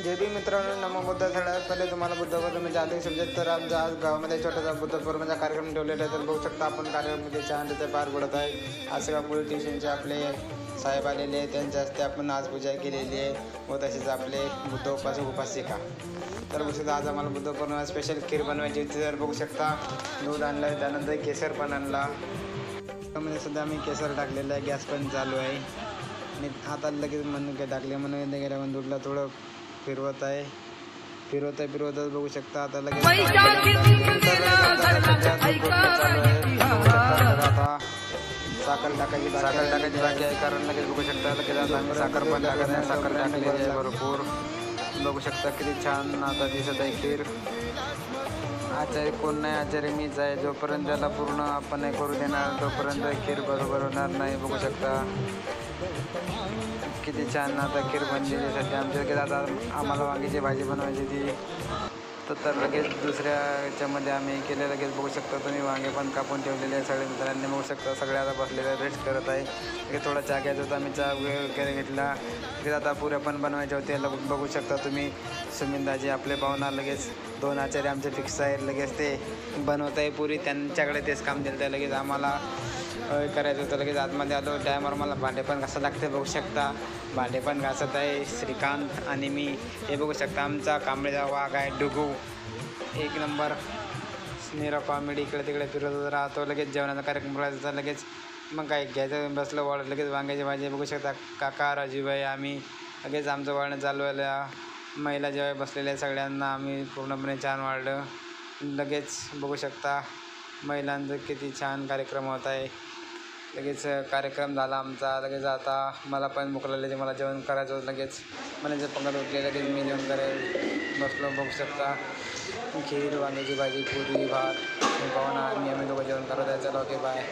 जे बी मित्रांनो, नमो बुद्ध. सगळ्यात पहिले तुम्हाला बुद्ध पौर्णिमेचे अधिक शुभेच्छा. तर आमच्या आज गावामध्ये छोटासा बुद्ध पौर्णिमेचा कार्यक्रम ठेवलेला आहे. तर बघू शकता आपण कार्यक्रमामध्ये छान तिथे पार पडत आहे. आज सगळ्या पोलीस स्टेशनचे आपले साहेब आलेले आहे, त्यांच्या हस्ते आपण आज पूजा केलेली आहे व तसेच आपले बुद्ध उपासिका. तर बघू शकता आज आम्हाला बुद्ध पौर्णिमा स्पेशल खीर बनवायची होती. तर बघू शकता दूध आणलं आहे, त्यानंतर केसर पण आणला. त्यामध्ये सध्या आम्ही केसर टाकलेलं आहे, गॅस पण चालू आहे आणि आता लगेच म्हणून काय टाकले म्हणून गेल्यावर दूधला थोडं फिरवतच बघू शकता. आता लगेच आता साखर टाकायची बाकी आहे, कारण लगेच बघू शकता लगेच आता आम्ही साखर पण टाकत आहे. साखर टाकलेली आहे भरपूर. बघू शकता किती छान आता दिसत आहे खीर. आचार्य कोण नाही, आचार्य मीच आहे. जोपर्यंत त्याला पूर्ण आपण नाही करू देणार तोपर्यंत खीर बरोबर होणार नाही. बघू शकता किती छान आता खीर बनलेली आहे. सध्या आमच्याकडे आता आम्हाला वांग्याची भाजी बनवायची ती तर लगेच दुसऱ्या याच्यामध्ये आम्ही केले. लगेच बघू शकता तुम्ही वांगे पण कापून ठेवलेले आहे. सगळे मित्रांनी बघू शकता सगळे आता बसलेले रेस्ट करत आहे. लगेच थोडा चहा घ्यायचा होता, आम्ही चहा वगैरे घेतला. लगेच आता पुऱ्या पण बनवायच्या होत्या. बघू शकता तुम्ही सुमिंदाजी आपले पाहुणा लगेच 2 आचार्य आमचे फिक्स आहे. लगेच ते बनवत आहे पुरी, त्यांच्याकडे तेच काम दिलं आहे. लगेच आम्हाला करायचं होतं. लगेच आतमध्ये आलो. टायमावर मला भांडे पण घासावं लागते. बघू शकता भांडे पण घासत आहे श्रीकांत आणि मी. हे बघू शकता आमचा कांबळेचा वाघ आहे डुगू, एक नंबर स्नेरा कॉमेडी. इकडे तिकडे फिरत राहतो. लगेच जेवणाचा कार्यक्रम करायचा. लगेच मग काय घ्यायचं बसलं वाढ. लगेच वांग्याची भाजी. बघू शकता काका राजूबाई आम्ही. लगेच आमचं वाढणं चालू आहे. महिला जेव्हा बसलेल्या सगळ्यांना आम्ही पूर्णपणे छान वाढलं. लगेच बघू शकता महिलांचं किती छान कार्यक्रम होत आहे. लगेच कार्यक्रम झाला आमचा. लगेच आता मला पण भूक लागली, मला जेवण करायचं होतं. लगेच मला जे पंगत उठले लगेच मी जेवण करायला बसलो. बघू शकता खीर, वांग्याची भाजी, पुरी, भात, पाहुणा आणि आम्ही दोघं जेवण करत आहे. चला ओके बाय.